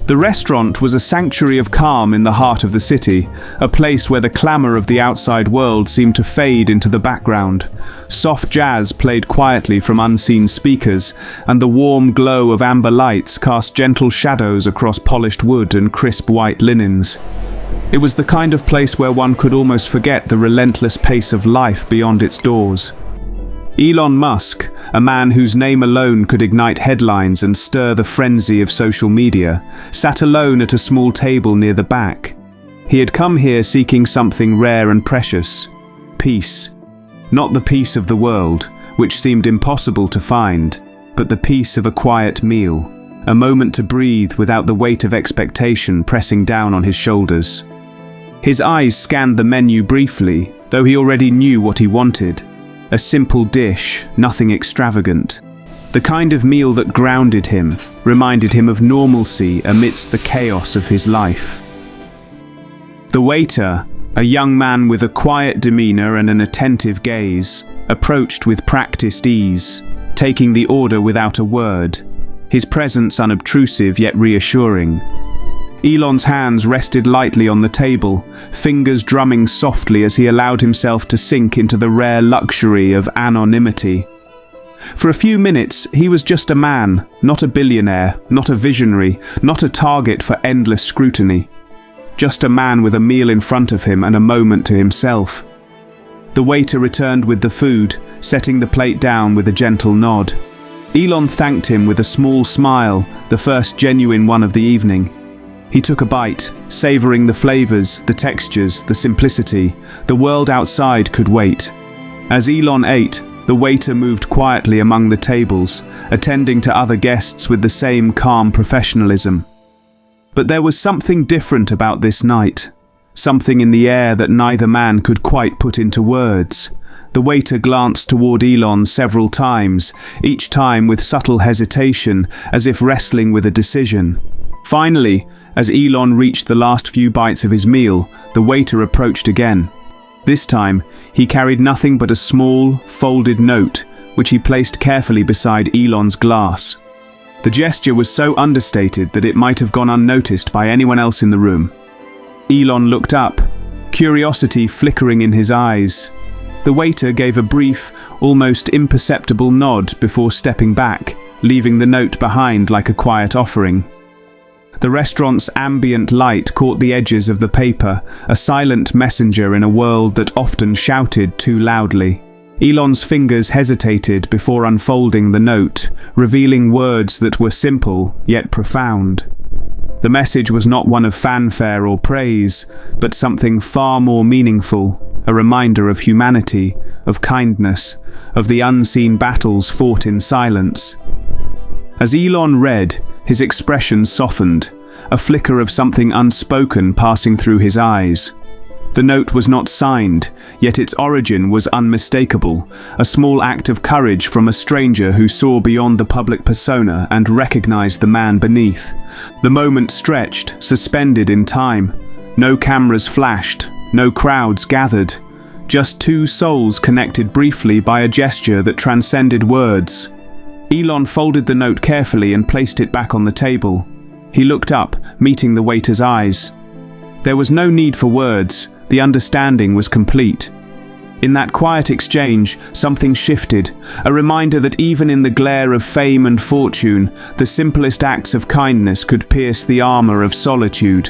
The restaurant was a sanctuary of calm in the heart of the city, a place where the clamor of the outside world seemed to fade into the background. Soft jazz played quietly from unseen speakers, and the warm glow of amber lights cast gentle shadows across polished wood and crisp white linens. It was the kind of place where one could almost forget the relentless pace of life beyond its doors. Elon Musk, a man whose name alone could ignite headlines and stir the frenzy of social media, sat alone at a small table near the back. He had come here seeking something rare and precious: peace. Not the peace of the world, which seemed impossible to find, but the peace of a quiet meal, a moment to breathe without the weight of expectation pressing down on his shoulders. His eyes scanned the menu briefly, though he already knew what he wanted. A simple dish, nothing extravagant. The kind of meal that grounded him, reminded him of normalcy amidst the chaos of his life. The waiter, a young man with a quiet demeanor and an attentive gaze, approached with practiced ease, taking the order without a word, his presence unobtrusive yet reassuring. Elon's hands rested lightly on the table, fingers drumming softly as he allowed himself to sink into the rare luxury of anonymity. For a few minutes, he was just a man, not a billionaire, not a visionary, not a target for endless scrutiny. Just a man with a meal in front of him and a moment to himself. The waiter returned with the food, setting the plate down with a gentle nod. Elon thanked him with a small smile, the first genuine one of the evening. He took a bite, savoring the flavors, the textures, the simplicity. The world outside could wait. As Elon ate, the waiter moved quietly among the tables, attending to other guests with the same calm professionalism. But there was something different about this night, something in the air that neither man could quite put into words. The waiter glanced toward Elon several times, each time with subtle hesitation, as if wrestling with a decision. Finally, as Elon reached the last few bites of his meal, the waiter approached again. This time, he carried nothing but a small, folded note, which he placed carefully beside Elon's glass. The gesture was so understated that it might have gone unnoticed by anyone else in the room. Elon looked up, curiosity flickering in his eyes. The waiter gave a brief, almost imperceptible nod before stepping back, leaving the note behind like a quiet offering. The restaurant's ambient light caught the edges of the paper, a silent messenger in a world that often shouted too loudly. Elon's fingers hesitated before unfolding the note, revealing words that were simple yet profound. The message was not one of fanfare or praise, but something far more meaningful, a reminder of humanity, of kindness, of the unseen battles fought in silence. As Elon read, his expression softened, a flicker of something unspoken passing through his eyes. The note was not signed, yet its origin was unmistakable, a small act of courage from a stranger who saw beyond the public persona and recognized the man beneath. The moment stretched, suspended in time. No cameras flashed, no crowds gathered. Just two souls connected briefly by a gesture that transcended words. Elon folded the note carefully and placed it back on the table. He looked up, meeting the waiter's eyes. There was no need for words, the understanding was complete. In that quiet exchange, something shifted, a reminder that even in the glare of fame and fortune, the simplest acts of kindness could pierce the armor of solitude.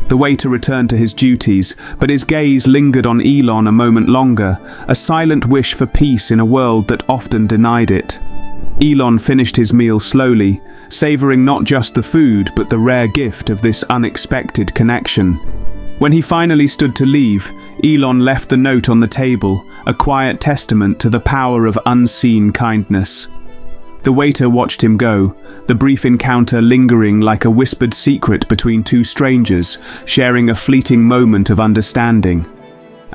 The waiter returned to his duties, but his gaze lingered on Elon a moment longer, a silent wish for peace in a world that often denied it. Elon finished his meal slowly, savoring not just the food but the rare gift of this unexpected connection. When he finally stood to leave, Elon left the note on the table, a quiet testament to the power of unseen kindness. The waiter watched him go, the brief encounter lingering like a whispered secret between two strangers, sharing a fleeting moment of understanding.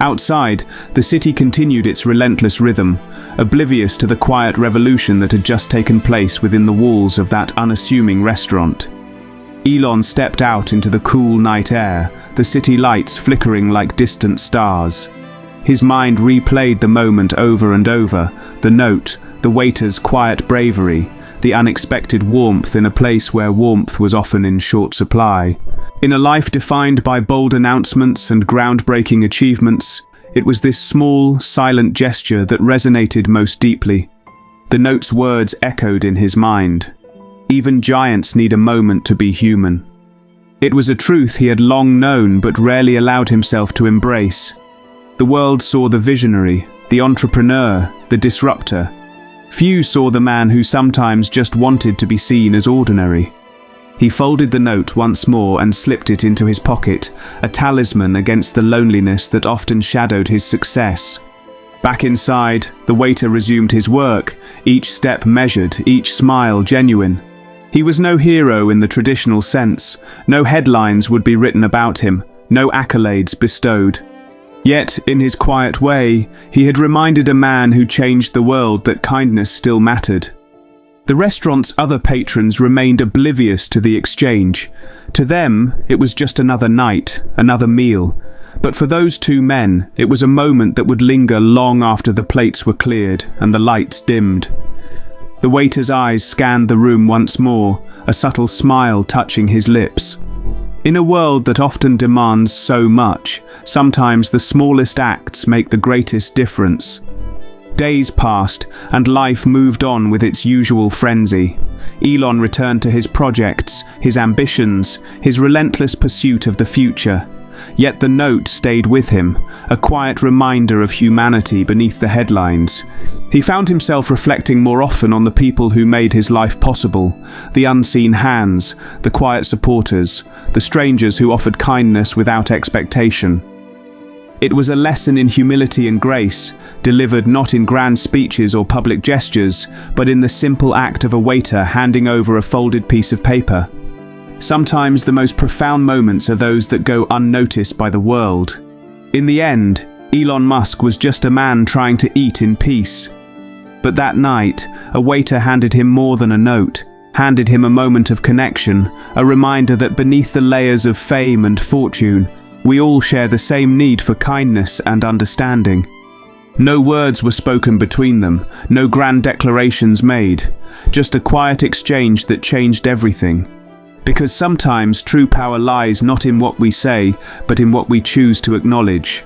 Outside, the city continued its relentless rhythm, oblivious to the quiet revolution that had just taken place within the walls of that unassuming restaurant. Elon stepped out into the cool night air, the city lights flickering like distant stars. His mind replayed the moment over and over, the note, the waiter's quiet bravery, the unexpected warmth in a place where warmth was often in short supply. In a life defined by bold announcements and groundbreaking achievements, it was this small, silent gesture that resonated most deeply. The note's words echoed in his mind. Even giants need a moment to be human. It was a truth he had long known but rarely allowed himself to embrace. The world saw the visionary, the entrepreneur, the disruptor. Few saw the man who sometimes just wanted to be seen as ordinary. He folded the note once more and slipped it into his pocket, a talisman against the loneliness that often shadowed his success. Back inside, the waiter resumed his work, each step measured, each smile genuine. He was no hero in the traditional sense. No headlines would be written about him, no accolades bestowed. Yet, in his quiet way, he had reminded a man who changed the world that kindness still mattered. The restaurant's other patrons remained oblivious to the exchange. To them, it was just another night, another meal. But for those two men, it was a moment that would linger long after the plates were cleared and the lights dimmed. The waiter's eyes scanned the room once more, a subtle smile touching his lips. In a world that often demands so much, sometimes the smallest acts make the greatest difference. Days passed, and life moved on with its usual frenzy. Elon returned to his projects, his ambitions, his relentless pursuit of the future. Yet the note stayed with him, a quiet reminder of humanity beneath the headlines. He found himself reflecting more often on the people who made his life possible, the unseen hands, the quiet supporters, the strangers who offered kindness without expectation. It was a lesson in humility and grace, delivered not in grand speeches or public gestures, but in the simple act of a waiter handing over a folded piece of paper. Sometimes the most profound moments are those that go unnoticed by the world. In the end, Elon Musk was just a man trying to eat in peace. But that night, a waiter handed him more than a note, handed him a moment of connection, a reminder that beneath the layers of fame and fortune, we all share the same need for kindness and understanding. No words were spoken between them, no grand declarations made, just a quiet exchange that changed everything. Because sometimes true power lies not in what we say, but in what we choose to acknowledge.